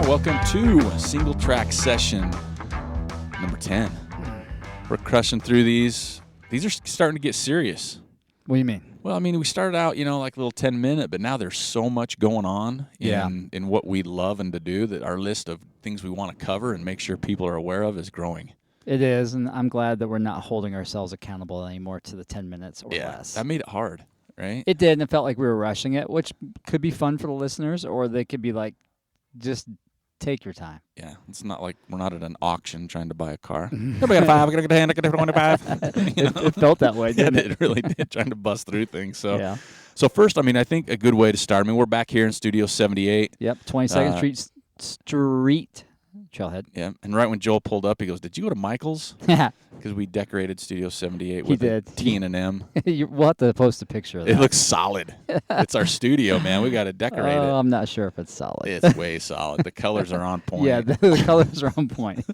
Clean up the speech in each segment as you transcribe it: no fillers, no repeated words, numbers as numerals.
welcome to Singletrack Session number 10. We're crushing through these. These are starting to get serious. What do you mean? Well, I mean, we started out, like a little 10-minute, but now there's so much going on in what we love and to do that our list of things we want to cover and make sure people are aware of is growing. It is, and I'm glad that we're not holding ourselves accountable anymore to the 10 minutes or less. That made it hard, right? It did, and it felt like we were rushing it, which could be fun for the listeners, or they could be like, just take your time. Yeah, it's not like we're not at an auction trying to buy a car. Nobody got a 5, I got a 10, I got a 25. It felt that way, didn't it? It really did, trying to bust through things. Yeah. So first, I think a good way to start, we're back here in Studio 78. Yep, 22nd Street Trailhead. Yeah, and right when Joel pulled up, he goes, "Did you go to Michael's?" Because we decorated Studio 78 with a T&M. We'll have to post a picture of that. It looks solid. It's our studio, man. We got to decorate it. I'm not sure if it's solid. It's way solid. The colors are on point. Yeah, the colors are on point.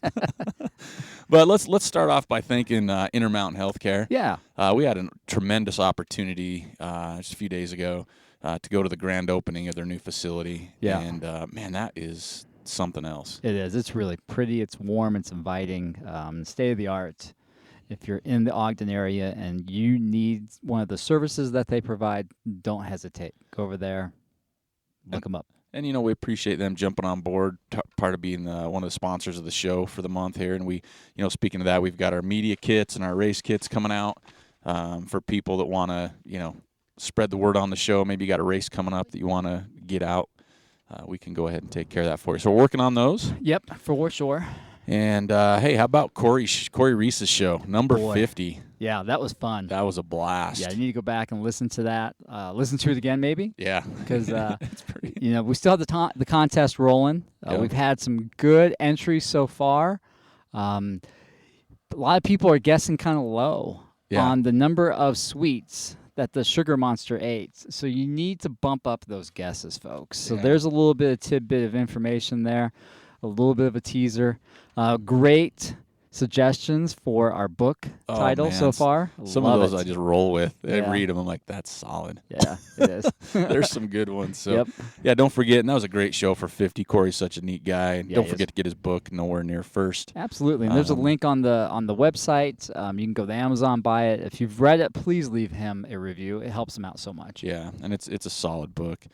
But let's start off by thanking Intermountain Healthcare. Yeah. We had a tremendous opportunity just a few days ago to go to the grand opening of their new facility. Yeah. And, man, that is something else. It is. It's really pretty. It's warm. It's inviting. State of the art. If you're in the Ogden area and you need one of the services that they provide, don't hesitate. Go over there. Look them up. And, we appreciate them jumping on board, part of being one of the sponsors of the show for the month here. And we, speaking of that, we've got our media kits and our race kits coming out for people that want to, spread the word on the show. Maybe you got a race coming up that you want to get out. We can go ahead and take care of that for you. So we're working on those. Yep, for sure. And, hey, how about Corey Reese's show, number 50? Yeah, that was fun. That was a blast. Yeah, you need to go back and listen to that. Listen to it again, maybe. Yeah. Because, we still have the contest rolling. We've had some good entries so far. A lot of people are guessing kind of low on the number of sweets that the Sugar Monster ate. So you need to bump up those guesses, folks. So there's a little bit of tidbit of information there, a little bit of a teaser. Great suggestions for our book title so far. Some of those I just roll with. I read them. I'm like, that's solid. Yeah, it is. There's some good ones. So, don't forget. And that was a great show for 50. Corey's such a neat guy. And don't forget to get his book, Nowhere Near First. Absolutely. And there's a link on the website. You can go to Amazon, buy it. If you've read it, please leave him a review. It helps him out so much. Yeah, and it's a solid book.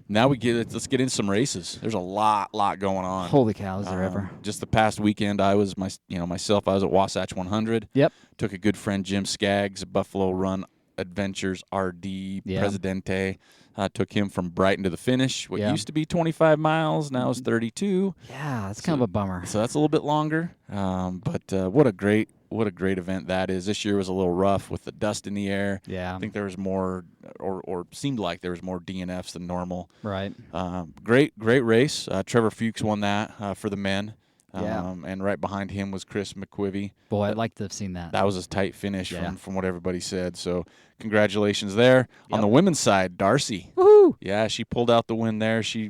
Now let's get into some races. There's a lot going on. Holy cow, is there ever? Just the past weekend, I was myself. I was at Wasatch 100. Yep. Took a good friend Jim Skaggs, Buffalo Run Adventures RD Presidente. Took him from Brighton to the finish. What used to be 25 miles now is 32. Yeah, that's kind of a bummer. So that's a little bit longer. But what a great event that is. This year was a little rough with the dust in the air. Yeah. I think there was more, or seemed like there was more DNFs than normal. Right. Great race. Trevor Fuchs won that for the men. Yeah. And right behind him was Chris McQuivy. Boy, I'd like to have seen that. That was a tight finish from what everybody said. So congratulations there. Yep. On the women's side, Darcy. Woohoo! Yeah, she pulled out the win there. She's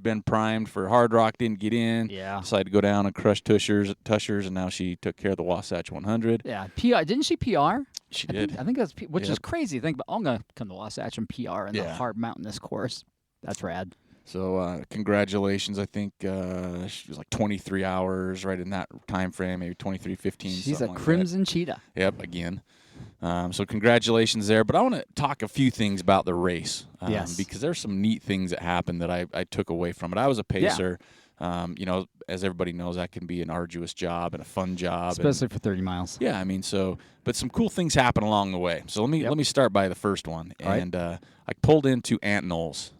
been primed for Hard Rock, didn't get in. Yeah. Decided to go down and crush Tushers, and now she took care of the Wasatch 100. Yeah. PR, didn't she PR? She did. I think that's which is crazy. Think about I'm gonna come to Wasatch and PR in the hard mountainous course. That's rad. So congratulations. I think she was like 23 hours right in that time frame, maybe 23:15. She's a crimson cheetah. Yep, again. So congratulations there. But I want to talk a few things about the race because there's some neat things that happened that I took away from it. I was a pacer. Yeah. As everybody knows, that can be an arduous job and a fun job. Especially for 30 miles. Yeah, but some cool things happen along the way. So let me start by the first one. All and I pulled into Aunt Knowles,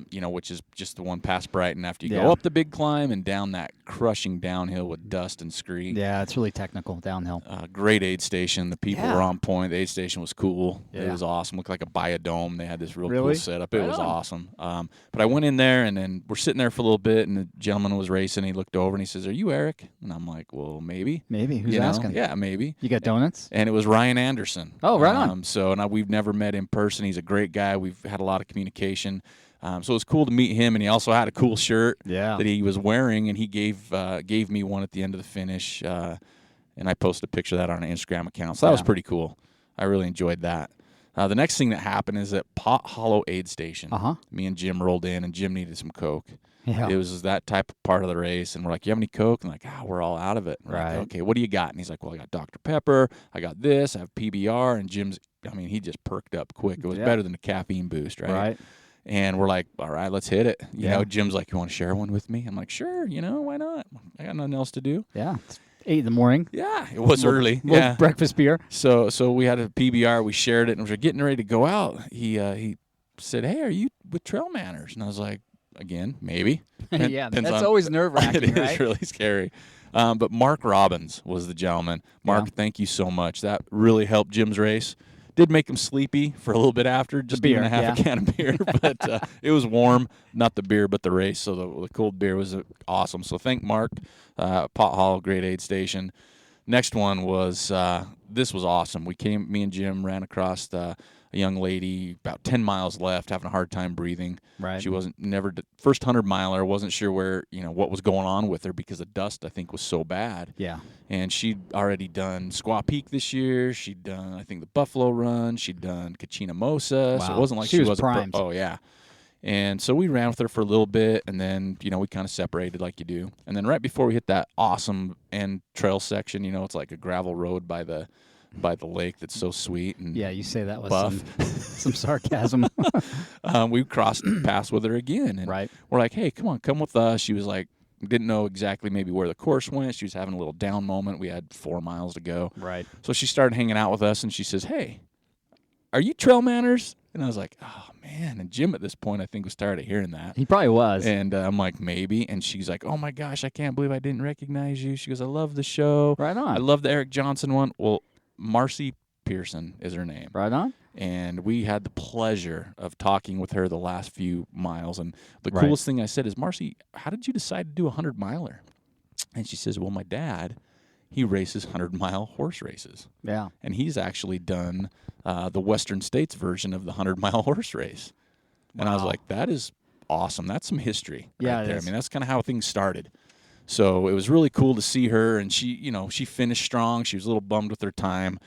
which is just the one past Brighton after you go up the big climb and down that crushing downhill with dust and scree. Yeah, it's really technical downhill. Great aid station. The people were on point. The aid station was cool. Yeah. It was awesome. Looked like a biodome. They had this real really? Cool setup. It was awesome. But I went in there, and then we're sitting there for a little bit, and the gentleman was racing. He looked over, and he says, "Are you Eric?" And I'm like, "Well, maybe." Maybe. Who's asking? Yeah, maybe. You got donuts? And it was Ryan Anderson. Oh, right on. So we've never met in person. He's a great guy. We've had a lot of communication. So it was cool to meet him, and he also had a cool shirt that he was wearing, and he gave me one at the end of the finish, and I posted a picture of that on an Instagram account. So that was pretty cool. I really enjoyed that. The next thing that happened is at Pot Hollow Aid Station. Me and Jim rolled in, and Jim needed some Coke. Yeah. It was that type of part of the race. And we're like, you have any Coke? And like, we're all out of it. And we're like, okay, what do you got? And he's like, well, I got Dr. Pepper. I got this. I have PBR. And Jim's, I mean, he just perked up quick. It was better than a caffeine boost, right? Right. And we're like, all right, let's hit it. You know, Jim's like, you want to share one with me? I'm like, sure, why not? I got nothing else to do. Yeah. It's 8 in the morning. Yeah, it was early. Little breakfast beer. So we had a PBR. We shared it, and we were getting ready to go out. He said, hey, are you with TrailManners? And I was like, again, maybe. That's always nerve-wracking, It is really scary. But Mark Robbins was the gentleman. Mark, thank you so much. That really helped Jim's race. Did make him sleepy for a little bit after, just even a half a can of beer. But it was warm, not the beer, but the race. So the cold beer was awesome. So thank Mark, Pot Hall, Great Aid Station. Next one was, this was awesome. Me and Jim ran across a young lady, about 10 miles left, having a hard time breathing. Right. She first 100-miler, wasn't sure where, what was going on with her because the dust, I think, was so bad. Yeah. And she'd already done Squaw Peak this year. She'd done, I think, the Buffalo Run. She'd done Kachina Mosa. Wow. So it wasn't like she was primed. Oh, yeah. And so we ran with her for a little bit, and then, we kind of separated like you do. And then right before we hit that awesome end trail section, it's like a gravel road by the lake that's so sweet. And you say that with buff. some sarcasm. We crossed paths with her again. And we're like, hey, come with us. She was like, didn't know exactly maybe where the course went. She was having a little down moment. We had 4 miles to go. Right. So she started hanging out with us, and she says, hey, are you TrailManners? And I was like, oh, man. And Jim at this point, I think, was tired of hearing that. He probably was. And I'm like, maybe. And she's like, oh, my gosh, I can't believe I didn't recognize you. She goes, I love the show. Right on. I love the Eric Johnson one. Well, Marcy Pearson is her name. Right on. And we had the pleasure of talking with her the last few miles. And the coolest thing I said is, Marcy, how did you decide to do a 100-miler? And she says, well, my dad, he races 100-mile horse races. Yeah. And he's actually done the Western States version of the 100-mile horse race. And I was like, that is awesome. That's some history right there. I mean, that's kind of how things started. So it was really cool to see her. And she, she finished strong. She was a little bummed with her time.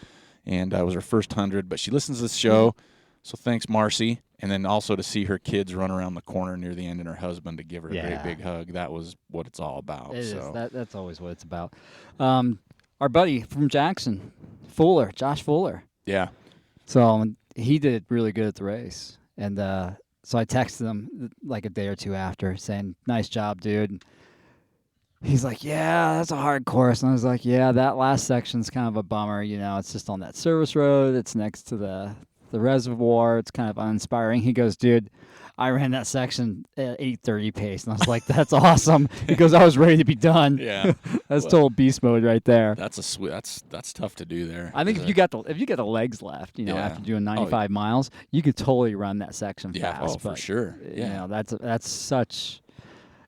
And it was her first 100, but she listens to the show, so thanks, Marcy. And then also to see her kids run around the corner near the end and her husband to give her a great big hug. That was what it's all about. It is. That's always what it's about. Our buddy from Jackson, Josh Fuller. Yeah. So he did really good at the race. And so I texted him like a day or two after saying, nice job, dude. He's like, yeah, that's a hard course. And I was like, yeah, that last section's kind of a bummer. It's just on that service road. It's next to the reservoir. It's kind of uninspiring. He goes, dude, I ran that section at 8:30 pace. And I was like, that's awesome. He goes, I was ready to be done. Yeah. That's total beast mode right there. That's tough to do there. I think if you got the legs left, after doing 95 miles, you could totally run that section fast. For sure. Yeah. That's such...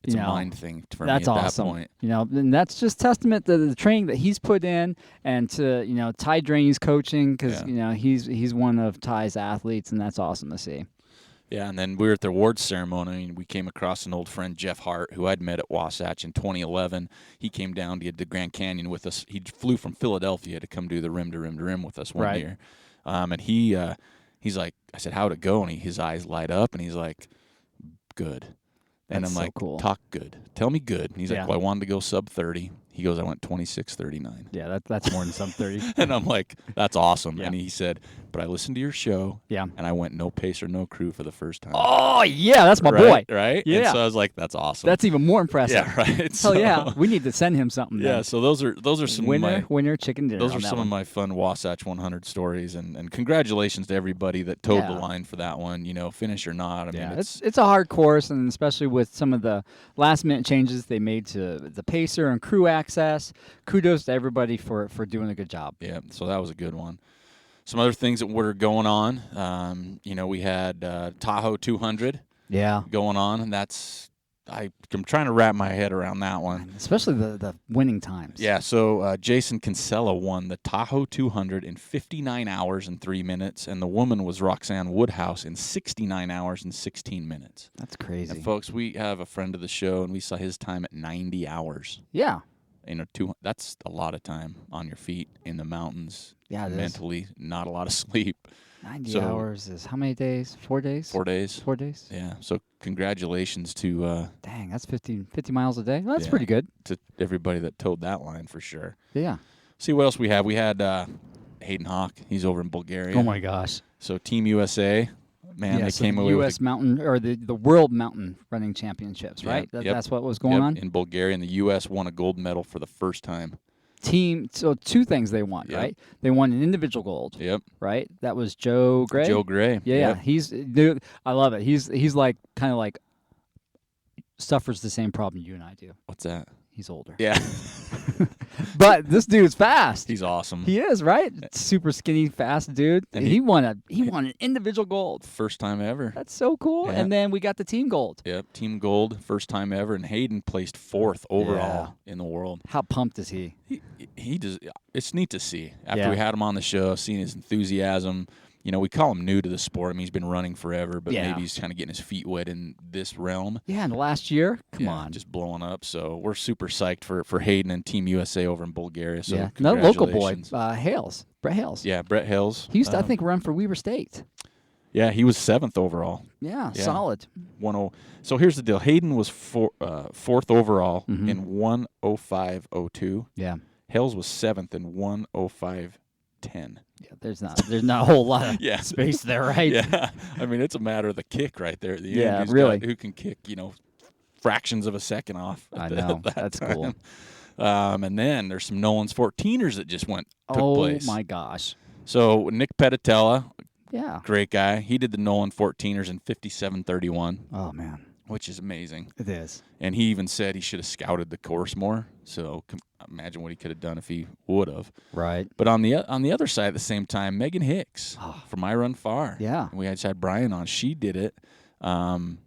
It's a mind thing for me that's at awesome. that point. And that's just testament to the training that he's put in, and to Ty Draney's coaching, because he's one of Ty's athletes, and that's awesome to see. Yeah, and then we were at the awards ceremony, and we came across an old friend, Jeff Hart, who I'd met at Wasatch in 2011. He came down to the Grand Canyon with us. He flew from Philadelphia to come do the rim to rim to rim with us one year. And he's like, I said, how'd it go? And his eyes light up, and he's like, good. And I'm like, cool. Talk good. Tell me good. And he's like, well, I wanted to go sub 30. He goes, I went 26:39. Yeah, that's more than sub 30. And I'm like, that's awesome. Yeah. And he said, but I listened to your show. Yeah. And I went no pacer, no crew for the first time. Oh, yeah, that's my boy. Right? Yeah. And so I was like, that's awesome. That's even more impressive. Yeah, right. Hell yeah. We need to send him something. Yeah, so those are some winner chicken dinner. Those are some of my fun Wasatch 100 stories, and congratulations to everybody that towed the line for that one. Finish or not. I mean, it's a hard course, and especially with some of the last minute changes they made to the pacer and crew access. Kudos to everybody for doing a good job. Yeah, so that was a good one. Some other things that were going on, we had Tahoe 200 going on, and I'm trying to wrap my head around that one. Especially the winning times. Yeah, so Jason Kinsella won the Tahoe 200 in 59 hours and 3 minutes, and the woman was Roxanne Woodhouse in 69 hours and 16 minutes. That's crazy. And folks, we have a friend of the show, and we saw his time at 90 hours. Yeah. That's a lot of time on your feet in the mountains. Yeah, it mentally, not a lot of sleep. 90 hours is how many days? 4 days? 4 days. 4 days? Yeah. So congratulations to dang, that's 50 miles a day. Well, that's pretty good. To everybody that towed that line for sure. Yeah. See what else we have. We had Hayden Hawk. He's over in Bulgaria. Oh my gosh. So Team USA, man, they came the away U.S. with mountain or the World Mountain Running Championships, right? That's what was going on in Bulgaria, and the U.S. won a gold medal for the first time. So 2 things they won, right? They won an individual gold. Yep. Right? That was Joe Gray. Joe Gray. Yeah. Dude, I love it. He's like kind of like suffers the same problem you and I do. What's that? He's older. Yeah. But this dude's fast. He's awesome. He is, right? Super skinny, fast dude. And he won an individual gold. First time ever. That's so cool. Yeah. And then we got the team gold. Yep, team gold, first time ever, and Hayden placed 4th overall in the world. How pumped is he? He does. It's neat to see. After we had him on the show, seeing his enthusiasm. You know, we call him new to the sport. I mean, he's been running forever, but maybe he's kind of getting his feet wet in this realm. Yeah, in the last year? Come on. Just blowing up. So we're super psyched for Hayden and Team USA over in Bulgaria. So another local boy, Hales. Brett Hales. Yeah, Brett Hales. He used to, I think, run for Weber State. Yeah, he was 7th overall. Yeah, solid. 1-0. So here's the deal. Hayden was 4th overall in 1:05:02. Yeah. Hales was 7th in 1:05:10. Yeah, there's not a whole lot of space there, right? Yeah, I mean, it's a matter of the kick right there at the end. Yeah, really. Who can kick, fractions of a second off. I know. That's cool. And then there's some Nolans 14ers that just took place. Oh, my gosh. So Nick Petitella, great guy. He did the Nolan 14ers in 57:31. Oh, man. Which is amazing. It is. And he even said he should have scouted the course more. So imagine what he could have done if he would have. Right. But on the other side at the same time, Megan Hicks from I Run Far. Yeah. We just had Brian on. She did it. And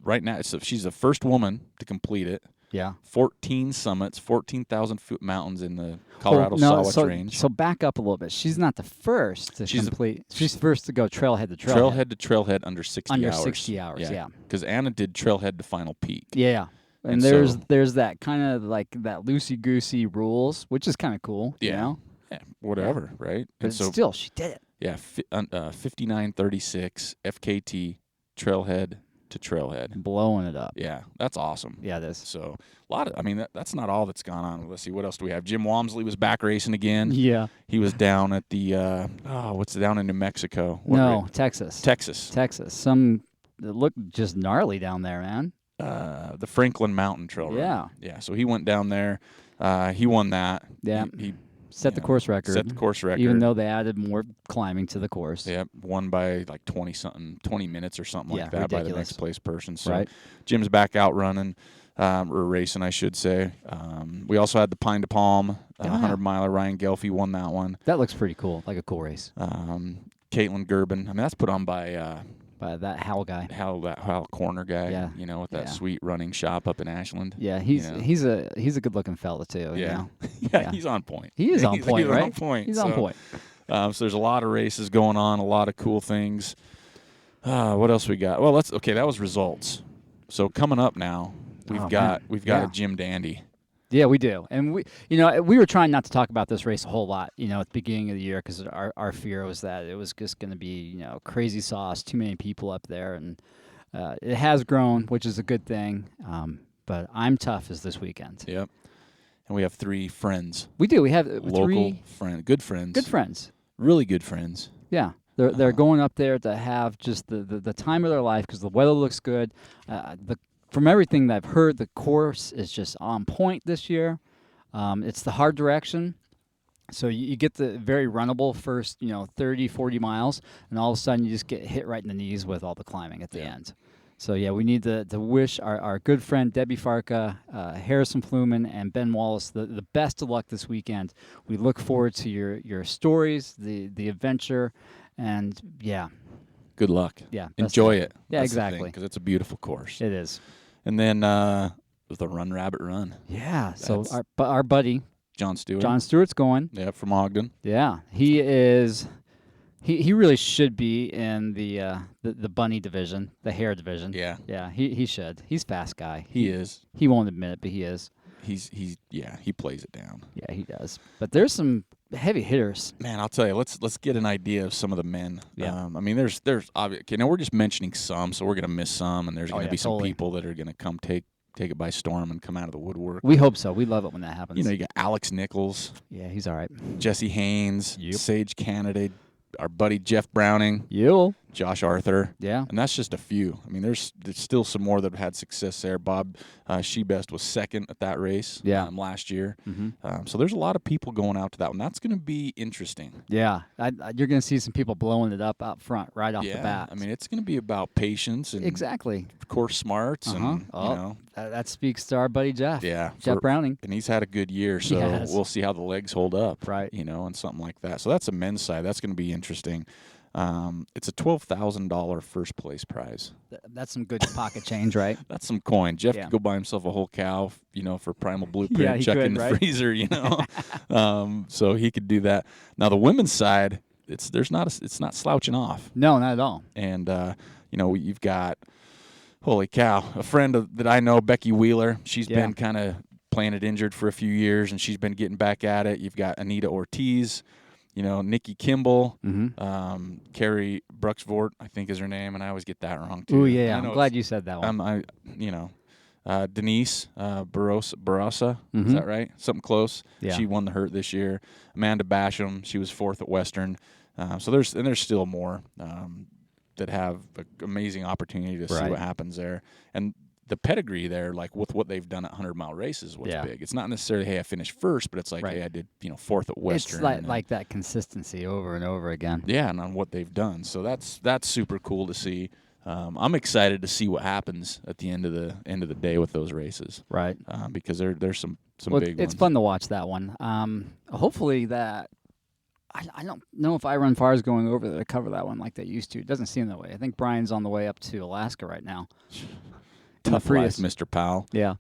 right now, she's the first woman to complete it. Yeah. 14 summits, 14,000-foot mountains in the Colorado Wasatch Range. So back up a little bit. She's not the first to complete. She's first to go trailhead to trailhead. Trailhead to trailhead under 60 hours. Under 60 hours, yeah. Because Anna did trailhead to final peak. Yeah. And there's that kind of like that loosey-goosey rules, which is kind of cool. Yeah. You know? Yeah, whatever, right? But still, she did it. Yeah, 59:36 FKT trailhead to trailhead. Blowing it up. Yeah, that's awesome. Yeah, it is. So that's not all that's gone on. Let's see, what else do we have? Jim Walmsley was back racing again. Yeah. He was down at the down in New Mexico? Texas. Texas. It looked just gnarly down there, man. The Franklin Mountain Trail Run. Yeah. Yeah, so he went down there. He won that. Yeah. He set the course record. Set the course record. Even though they added more climbing to the course. Yeah, won by like 20 minutes or something like that by the next place person. So Jim's back out running, or racing, I should say. We also had the Pine to Palm 100-miler. Ryan Gelfie won that one. That looks pretty cool, like a cool race. Caitlin Gerben. I mean, that's put on by that Hal guy. Hal Corner guy. Yeah. With that sweet running shop up in Ashland. Yeah, he's a good looking fella too. Yeah. You know? Yeah, he's on point. He is on point, right? He's on point. He's on point. So there's a lot of races going on, a lot of cool things. What else we got? Well, that was results. So coming up now, we've got a Jim Dandy. Yeah, we do. And we were trying not to talk about this race a whole lot, at the beginning of the year, because our fear was that it was just going to be, crazy sauce, too many people up there. And it has grown, which is a good thing. But IMTUF is this weekend. Yep. And we have 3 friends. We do. We have local friends, good friends. Good friends. Really good friends. Yeah. They're going up there to have just the time of their life because the weather looks good. From everything that I've heard, the course is just on point this year. It's the hard direction. So you get the very runnable first, 30, 40 miles, and all of a sudden you just get hit right in the knees with all the climbing at the end. So, yeah, we need to wish our good friend Debbie Farka, Harrison Fluman, and Ben Wallace the best of luck this weekend. We look forward to your stories, the adventure, and, yeah. Good luck. Yeah. Enjoy it. Yeah, exactly. Because it's a beautiful course. It is. And then the Run Rabbit Run. Yeah. So our buddy John Stewart. John Stewart's going. Yeah, from Ogden. Yeah, he is. He really should be in the bunny division, the hare division. Yeah. Yeah, he should. He's a fast guy. He is. He won't admit it, but he is. He plays it down. Yeah, he does. But there's some heavy hitters. Man, I'll tell you. Let's get an idea of some of the men. Yeah. I mean, there's obvious. Okay, now we're just mentioning some, so we're gonna miss some, and there's gonna be some people that are gonna come take it by storm and come out of the woodwork. We hope so. We love it when that happens. You know, you got Alex Nichols. Yeah, he's all right. Jesse Haynes, Sage Candidate, our buddy Jeff Browning. Josh Arthur. Yeah. And that's just a few. I mean, there's still some more that have had success there. Bob Shebest was second at that race last year. So there's a lot of people going out to that one. That's going to be interesting. Yeah. You're going to see some people blowing it up out front right off the bat. I mean, it's going to be about patience and course smarts. And, you know. That speaks to our buddy Jeff. Yeah. Jeff Browning. And he's had a good year, so we'll see how the legs hold up. Right. You know, and something like that. So that's a men's side. That's going to be interesting. It's a $12,000 first place prize. That's some good pocket change, right? That's some coin. Jeff could go buy himself a whole cow, you know, for Primal Blueprint, chuck in the freezer, you know. So he could do that. Now the women's side, it's not slouching off. No, not at all. And you know, you've got, holy cow, a friend that I know, Becky Wheeler. She's been kind of playing it injured for a few years, and she's been getting back at it. You've got Anita Ortiz. You know, Nikki Kimball, Carrie Bruxvort, I think is her name, and I always get that wrong too. Oh yeah, I'm glad you said that one. Denise Barrosa, is that right? Something close. Yeah. She won the Hurt this year. Amanda Basham, she was fourth at Western. So there's still more that have an amazing opportunity to see what happens there. And the pedigree there, like with what they've done at 100-mile races, is what's big. It's not necessarily, hey, I finished first, but it's like, hey, I did, you know, fourth at Western. It's like that consistency over and over again. Yeah, and on what they've done. So that's super cool to see. I'm excited to see what happens at the end of the day with those races. Right. Because there's some big ones. It's fun to watch that one. Hopefully that. I don't know if I Run Far is going over there to cover that one like they used to. It doesn't seem that way. I think Brian's on the way up to Alaska right now. Tough life, Mr. Powell. Yeah.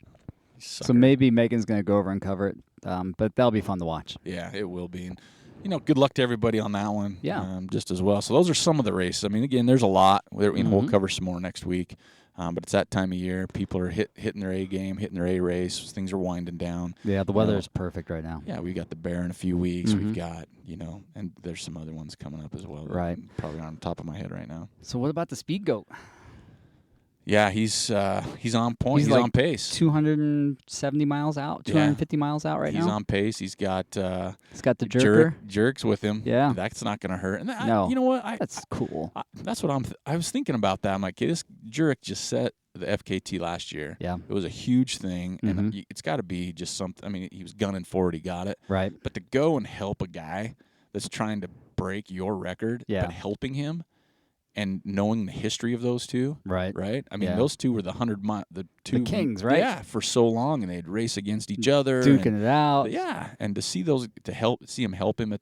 So maybe Megan's going to go over and cover it, but that'll be fun to watch. Yeah, it will be. And, you know, good luck to everybody on that one. Yeah. Just as well. So those are some of the races. I mean, again, there's a lot. We'll cover some more next week. But it's that time of year. People are hitting their A game, hitting their A race. Things are winding down. Yeah, the weather is perfect right now. Yeah, we got the Bear in a few weeks. We've got, you know, and there's some other ones coming up as well. Right. Probably on top of my head right now. So what about the Speed Goat? Yeah, he's on point. He's like on pace. 270 miles out, 250 miles out right now. He's on pace. He's got the jerker. Jerks with him. Yeah. That's not going to hurt. And no. You know what? That's cool. That's what I was thinking about that. I'm like, hey, this jerk just set the FKT last year. Yeah. It was a huge thing, and it's got to be just something. I mean, he was gunning forward. He got it. Right. But to go and help a guy that's trying to break your record, but helping him, and knowing the history of those two, right? I mean, those two were the 100-mile, the kings, right? Yeah, for so long, and they'd race against each other, duking it out. Yeah, and to see those, see him help him at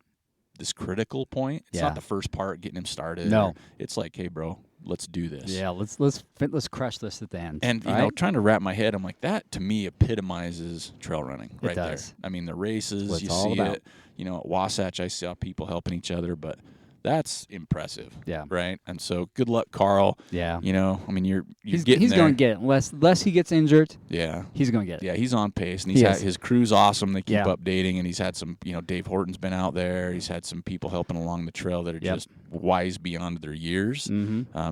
this critical point. It's not the first part getting him started. No, it's like, hey, bro, let's do this. Yeah, let's crush this at the end. And you know, trying to wrap my head, I'm like, that to me epitomizes trail running right there. I mean, the races, you see it. You know, at Wasatch, I saw people helping each other, but that's impressive. Yeah. Right? And so good luck, Carl. Yeah. You know, I mean, he's going to get it. Unless he gets injured, he's going to get it. Yeah, he's on pace. And his crew's awesome. They keep updating, and he's had some, you know, Dave Horton's been out there. He's had some people helping along the trail that are just wise beyond their years.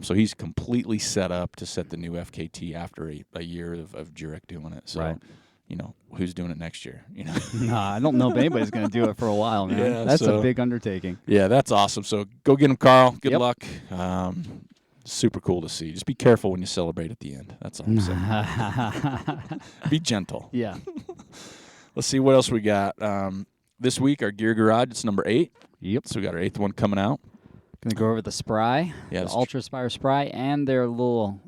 So he's completely set up to set the new FKT after a year of Jurek doing it. So, you know, who's doing it next year? You know, I don't know if anybody's going to do it for a while, man. Yeah, that's a big undertaking. Yeah, that's awesome. So go get him, Carl. Good luck. Super cool to see. Just be careful when you celebrate at the end. That's all I'm saying. Be gentle. Yeah. Let's see what else we got. This week, our Gear Garage, it's number 8. Yep. So we got our 8th one coming out. Going to go over the Spry, the Ultra Spire Spry, and their little...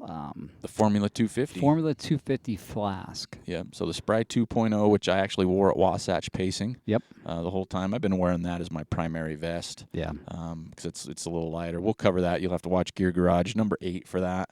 the Formula 250. Formula 250 flask. Yeah, so the Spry 2.0, which I actually wore at Wasatch Pacing. Yep. The whole time. I've been wearing that as my primary vest. Yeah. Because it's a little lighter. We'll cover that. You'll have to watch Gear Garage, number 8 for that.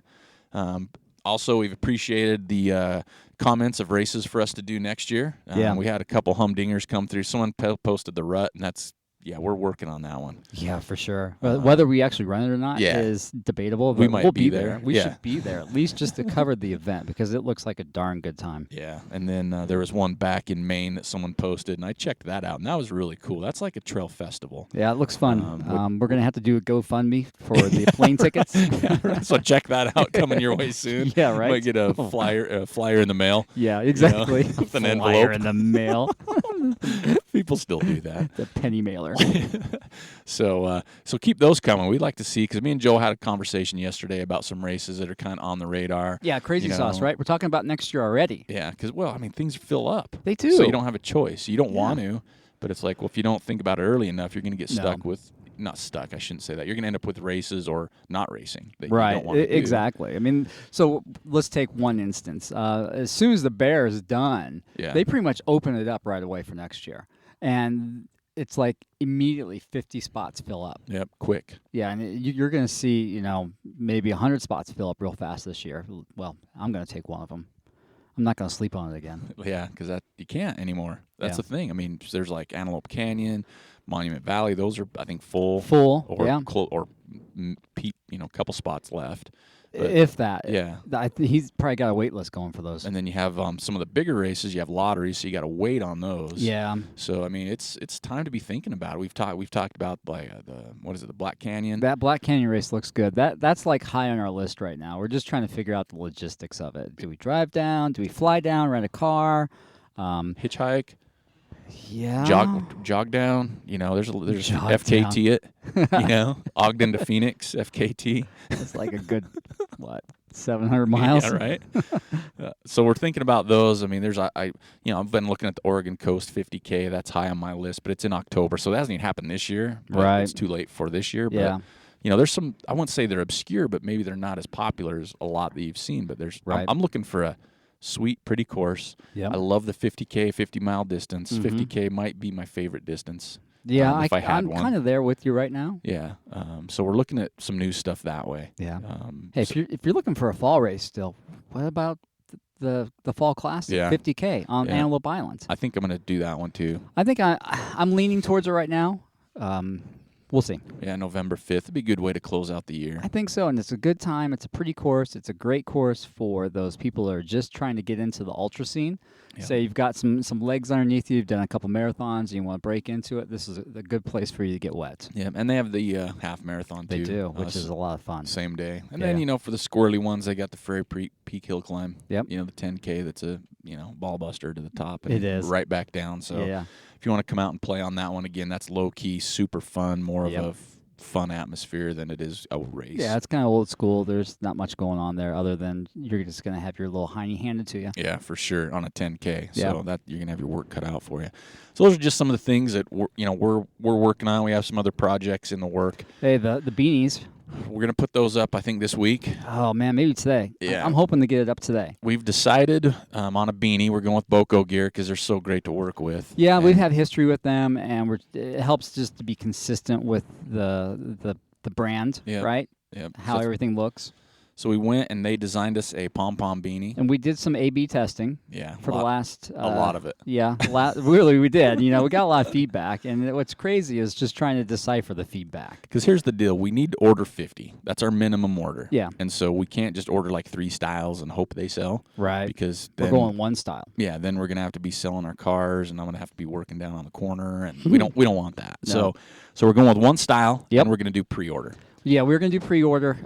Also, we've appreciated the comments of races for us to do next year. We had a couple humdingers come through. Someone posted the Rut, and that's we're working on that one. Yeah, for sure. Whether we actually run it or not is debatable. But we'll be there. We should be there at least just to cover the event because it looks like a darn good time. Yeah, and then there was one back in Maine that someone posted, and I checked that out, and that was really cool. That's like a trail festival. Yeah, it looks fun. We're going to have to do a GoFundMe for the plane tickets. So check that out coming your way soon. Yeah, right. Might get a flyer in the mail. Yeah, exactly. With an envelope. Flyer in the mail. People still do that. The penny mailer. So keep those coming. We'd like to see, because me and Joe had a conversation yesterday about some races that are kind of on the radar. Yeah, crazy sauce, right? We're talking about next year already. Yeah, because, things fill up. They do. So you don't have a choice. You don't want to, but it's like, well, if you don't think about it early enough, you're going to get stuck with, not stuck, I shouldn't say that. You're going to end up with races or not racing that you don't want to do. Exactly. I mean, so let's take one instance. As soon as the Bear is done, they pretty much open it up right away for next year. And it's like immediately 50 spots fill up. Yep, quick. Yeah, and you're going to see, maybe 100 spots fill up real fast this year. Well, I'm going to take one of them. I'm not going to sleep on it again. Yeah, because you can't anymore. That's the thing. I mean, there's like Antelope Canyon, Monument Valley. Those are, I think, full. Or a couple spots left. But, if that. Yeah. He's probably got a wait list going for those. And then you have some of the bigger races. You have lotteries, so you got to wait on those. Yeah. So I mean, it's time to be thinking about it. We've talked about like the Black Canyon. That Black Canyon race looks good. That's like high on our list right now. We're just trying to figure out the logistics of it. Do we drive down? Do we fly down? Rent a car? Hitchhike? Yeah. Jog down. There's FKT down. it. Ogden to Phoenix, FKT. It's like a good 700 miles. Yeah, right. So we're thinking about those. I mean, I've been looking at the Oregon Coast 50K. That's high on my list, but it's in October, so that hasn't even happened this year. Right. It's too late for this year. Yeah. But, there's some. I wouldn't say they're obscure, but maybe they're not as popular as a lot that you've seen. But there's. Right. I'm looking for a sweet, pretty course. Yep. I love the 50K, 50-mile distance. 50K might be my favorite distance. Yeah, if I had I'm one. kind of there with you right now. Yeah. So we're looking at some new stuff that way. Yeah. Hey, if you're looking for a fall race still, what about the fall classic 50K on Antelope Island? I think I'm going to do that one too. I think I'm leaning towards it right now. We'll see. Yeah, November 5th would be a good way to close out the year. I think so, and it's a good time. It's a pretty course. It's a great course for those people that are just trying to get into the ultra scene. Yeah. Say you've got some legs underneath you, you've done a couple marathons, and you want to break into it. This is a good place for you to get wet. Yeah, and they have the half marathon too. They do, which is a lot of fun. Same day. And then, for the squirrely ones, they got the Ferry Peak Hill Climb. Yep. The 10K that's a, ball buster to the top. And it is. Right back down. So if you want to come out and play on that one again, that's low-key, super fun, more of a fun atmosphere than it is a race. Yeah, it's kind of old school. There's not much going on there other than you're just going to have your little hiney handed to you. Yeah, for sure, on a 10K. So that you're going to have your work cut out for you. So those are just some of the things that we're working on. We have some other projects in the work. Hey, the beanies. We're going to put those up, I think, this week. Oh, man, maybe today. Yeah. I'm hoping to get it up today. We've decided on a beanie. We're going with Boco Gear because they're so great to work with. Yeah, we've had history with them, and it helps just to be consistent with the brand, right? Yep. How everything looks. So we went and they designed us a pom-pom beanie. And we did some A/B testing. Yeah. For the last... a lot of it. Yeah. Really, we did. We got a lot of feedback. And what's crazy is just trying to decipher the feedback. Because here's the deal. We need to order 50. That's our minimum order. Yeah. And so we can't just order like 3 styles and hope they sell. Right. Because then, we're going one style. Yeah. Then we're going to have to be selling our cars, and I'm going to have to be working down on the corner. And we don't want that. No. So we're going with one style, and we're going to do pre-order. Yeah, we're going to do pre-order.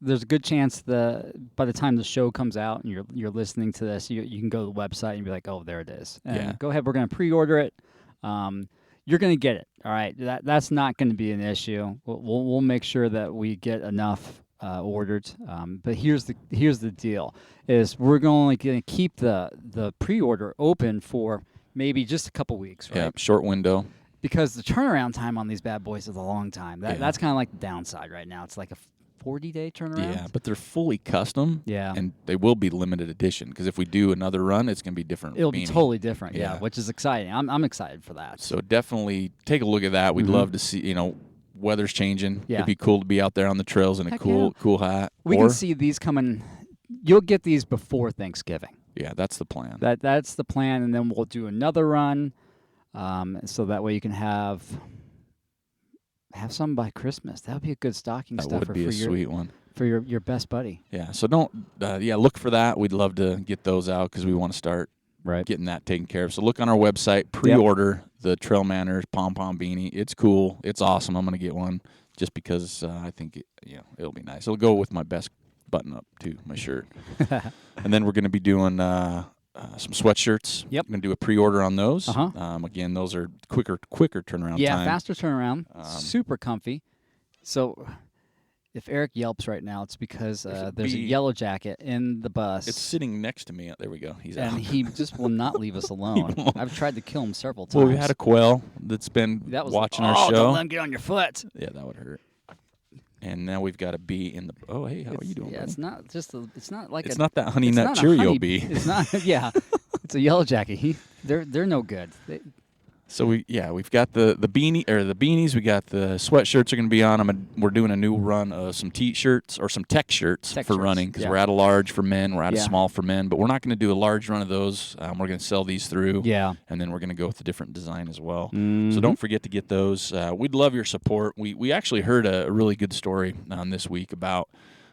There's a good chance by the time the show comes out and you're listening to this, you can go to the website and be like, oh, there it is. And go ahead, we're going to pre-order it. You're going to get it. All right, that's not going to be an issue. We'll make sure that we get enough ordered. But here's the deal: is we're only going to keep the pre-order open for maybe just a couple weeks. Right? Yeah, short window. Because the turnaround time on these bad boys is a long time. That's kind of like the downside right now. It's like a 40-day turnaround. Yeah, but they're fully custom. Yeah. And they will be limited edition because if we do another run, it's going to be different. It'll be totally different, which is exciting. I'm excited for that. So definitely take a look at that. We'd love to see, weather's changing. Yeah. It'd be cool to be out there on the trails in a cool hat. We can see these coming. You'll get these before Thanksgiving. Yeah, that's the plan. That's the plan, and then we'll do another run. so that way you can have some by Christmas. That would be a good stocking stuffer. That would be a sweet one. For your best buddy. Yeah, so don't, look for that. We'd love to get those out because we want to start getting that taken care of. So look on our website, pre-order the TrailManners pom-pom beanie. It's cool. It's awesome. I'm going to get one just because I think it'll be nice. It'll go with my best button-up, too, my shirt. And then we're going to be doing some sweatshirts. Yep. We're going to do a pre-order on those. Again, those are quicker turnaround time. Yeah, faster turnaround. Super comfy. So if Eric yelps right now, it's because there's a yellow jacket in the bus. It's sitting next to me. There we go. He's out. And he just will not leave us alone. I've tried to kill him several times. Well, we had a quail that's been watching our show. Don't let him get on your foot. Yeah, that would hurt. And now we've got a bee in the. Oh, hey, how are you doing? Yeah, buddy? it's not just. It's not like. It's not that honey nut Cheerio bee. It's not. Yeah, it's a yellow jacket. They're no good. So we've got the beanie or the beanies. We got the sweatshirts are going to be on. We're doing a new run of some t-shirts or some tech shirts for running because we're out of large for men, we're out of small for men. But we're not going to do a large run of those. We're going to sell these through. Yeah, and then we're going to go with a different design as well. So don't forget to get those. We'd love your support. We actually heard a really good story this week about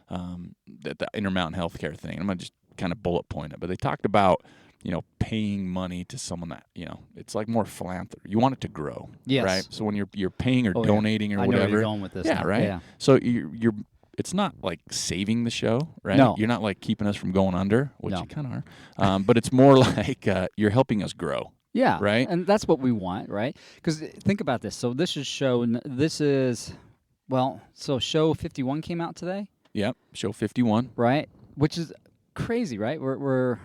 the Intermountain Healthcare thing. I'm going to just kind of bullet point it, but they talked about paying money to someone that, it's like more philanthropy. You want it to grow, right? So when you're paying or donating or whatever. I know where you're going with this. Yeah, right? Yeah. So you're it's not like saving the show, right? No. You're not like keeping us from going under, which you kind of are. But it's more like you're helping us grow. Yeah. Right? And that's what we want, right? Because think about this. So show 51 came out today? Yep, show 51. Right? Which is crazy, right? We're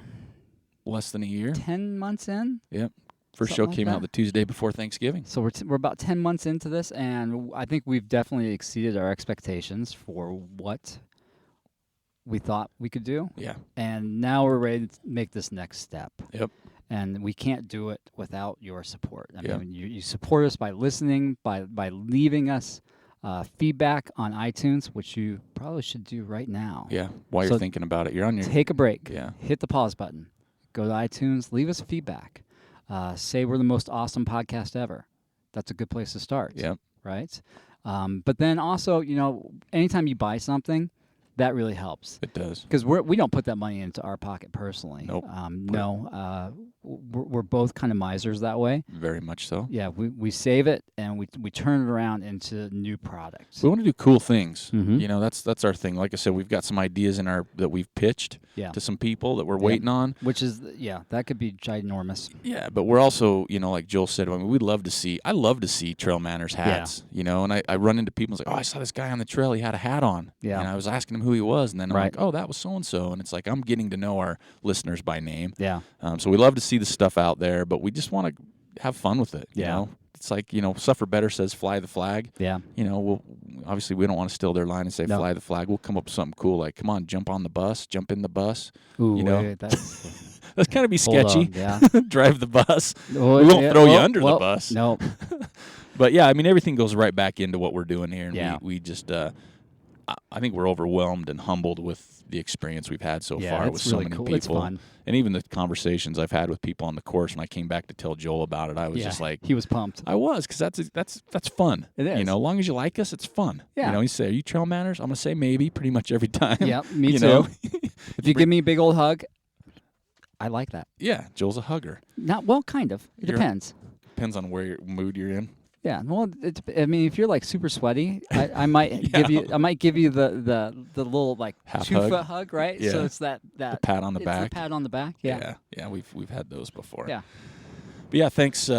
less than a year. 10 months in? Yep. First show came out the Tuesday before Thanksgiving. So we're about 10 months into this, and I think we've definitely exceeded our expectations for what we thought we could do. Yeah. And now we're ready to make this next step. Yep. And we can't do it without your support. I mean, you support us by listening, by leaving us feedback on iTunes, which you probably should do right now. Yeah. While you're thinking about it, you're on your... Take a break. Yeah. Hit the pause button. Go to iTunes, leave us feedback. Say we're the most awesome podcast ever. That's a good place to start. Yep. Right? But then also, anytime you buy something, that really helps. It does. Because we don't put that money into our pocket personally. Nope. We're both kind of misers that way. Very much so. Yeah, we save it and we turn it around into new products. We want to do cool things. Mm-hmm. That's our thing. Like I said, we've got some ideas that we've pitched to some people that we're waiting on. Which is that could be ginormous. Yeah, but we're also, like Joel said, I love to see TrailManners hats. And I run into people and it's like, oh, I saw this guy on the trail, he had a hat on. Yeah. And I was asking him who he was, and then I'm like, oh, that was so-and-so. And it's like I'm getting to know our listeners by name. Yeah. So we love to see the stuff out there, but we just want to have fun with it. You know? It's like, Suffer Better says fly the flag. Yeah. Obviously we don't want to steal their line and say fly the flag. We'll come up with something cool like, come on, jump in the bus. Ooh, that's that's kind of be sketchy. Yeah. Drive the bus. We won't throw you under the bus. No. But yeah, everything goes right back into what we're doing here, and we just I think we're overwhelmed and humbled with the experience we've had so far with so many people. It's fun. And even the conversations I've had with people on the course, when I came back to tell Joel about it, I was just like... He was pumped. I was, because that's fun. It is. As long as you like us, it's fun. Yeah. You say, are you TrailManners? I'm going to say maybe pretty much every time. Yeah, me too. If you give me a big old hug, I like that. Yeah, Joel's a hugger. Kind of. It depends. Depends on where mood you're in. Yeah, well, if you're like super sweaty, I might give you the little like half 2-foot hug, right? Yeah. So it's that the pat on the back. The pat on the back. Yeah. Yeah. We've had those before. Yeah. But yeah, thanks.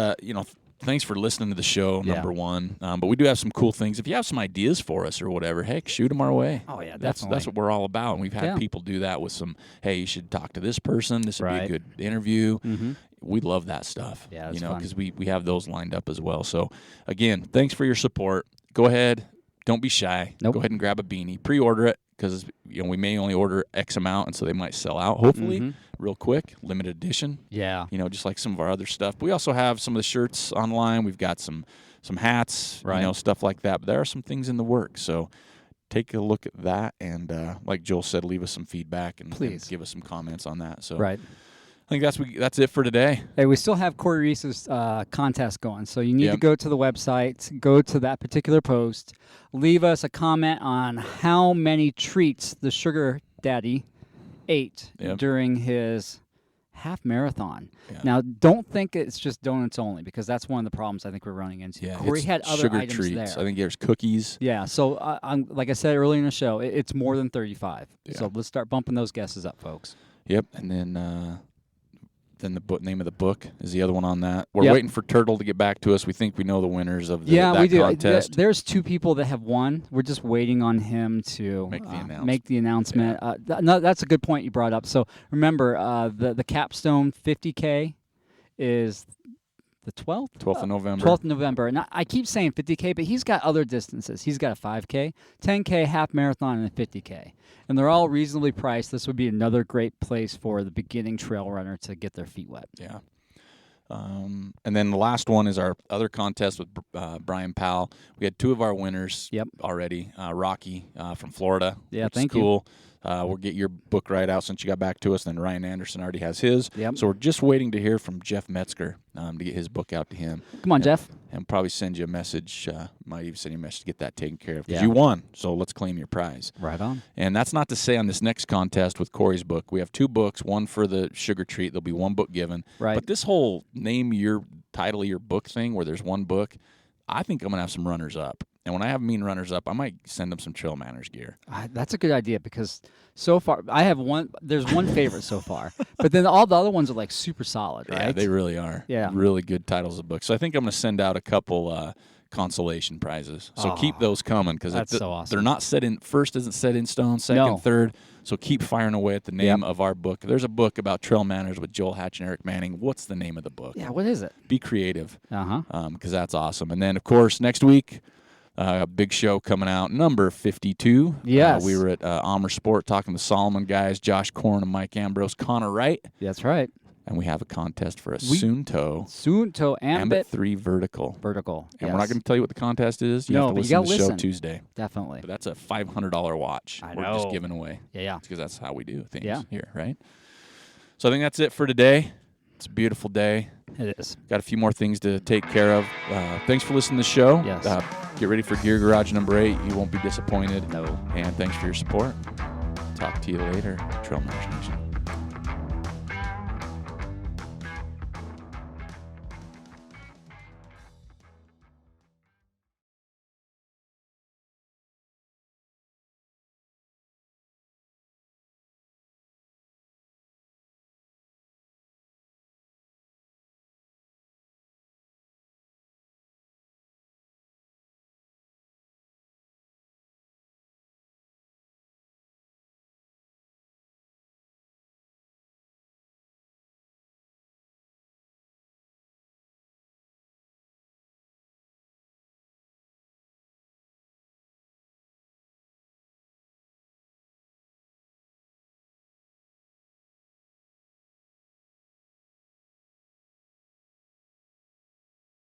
Thanks for listening to the show. Number one. But we do have some cool things. If you have some ideas for us or whatever, heck, shoot them our way. Oh yeah, that's what we're all about. And we've had people do that with some. Hey, you should talk to this person. This would be a good interview. Mm-hmm. We love that stuff. Yeah, because we have those lined up as well. So again, thanks for your support. Go ahead, don't be shy. Nope. Go ahead and grab a beanie. Pre-order it because we may only order X amount, and so they might sell out. Hopefully, real quick, limited edition. Yeah. Just like some of our other stuff. But we also have some of the shirts online. We've got some hats. Stuff like that. But there are some things in the works. So take a look at that, and like Joel said, leave us some feedback and please give us some comments on that. So right. I think that's it for today. Hey, we still have Corey Reese's contest going, so you need to go to the website, go to that particular post, leave us a comment on how many treats the Sugar Daddy ate during his half marathon. Yeah. Now, don't think it's just donuts only, because that's one of the problems I think we're running into. Yeah, Corey had other sugar items treats. there. I think there's cookies. Yeah, so I'm like I said earlier in the show, it's more than 35. Yeah. So let's start bumping those guesses up, folks. Yep, and then the name of the book is the other one on that. We're waiting for Turtle to get back to us. We think we know the winners of that we do. contest. There's 2 people that have won. We're just waiting on him to make the announcement. Yeah. No, that's a good point you brought up. So remember, the capstone 50K is the 12th? 12th of November. 12th of November. And I keep saying 50K, but he's got other distances. He's got a 5K, 10K, half marathon, and a 50K. And they're all reasonably priced. This would be another great place for the beginning trail runner to get their feet wet. Yeah. And then the last one is our other contest with Brian Powell. We had 2 of our winners already. Rocky from Florida. Yeah, thank you. Cool. We'll get your book right out since you got back to us. Then Ryan Anderson already has his. Yep. So we're just waiting to hear from Jeff Metzger to get his book out to him. Come on, Jeff. And probably send you a message. Might even send you a message to get that taken care of. Because you won, so let's claim your prize. Right on. And that's not to say on this next contest with Corey's book, we have 2 books, one for the sugar treat. There'll be 1 book given. Right. But this whole name your title of your book thing where there's 1 book, I think I'm going to have some runners up. And when I have runners up, I might send them some TrailManners gear. That's a good idea, because so far I have one. There's one favorite so far, but then all the other ones are like super solid, right? Yeah, they really are. Yeah, really good titles of books. So I think I'm going to send out a couple consolation prizes. So keep those coming, because that's so awesome. They're not set in. First isn't set in stone. Second, third. So keep firing away at the name of our book. There's a book about trail manners with Joel Hatch and Eric Manning. What's the name of the book? Yeah, what is it? Be creative. Because that's awesome. And then of course next week. A big show coming out, number 52. Yes. We were at Amer Sport talking to Solomon guys, Josh Korn and Mike Ambrose, Connor Wright. That's right. And we have a contest for a Suunto Ambit 3 vertical. And we're not going to tell you what the contest is. You have to listen to the show Tuesday. Definitely. But that's a $500 watch. I know. We're just giving away. Yeah. Because that's how we do things here, right? So I think that's it for today. It's a beautiful day. It is. Got a few more things to take care of. Thanks for listening to the show. Yes. Get ready for Gear Garage number 8. You won't be disappointed. No. And thanks for your support. Talk to you later, TrailManners Nation.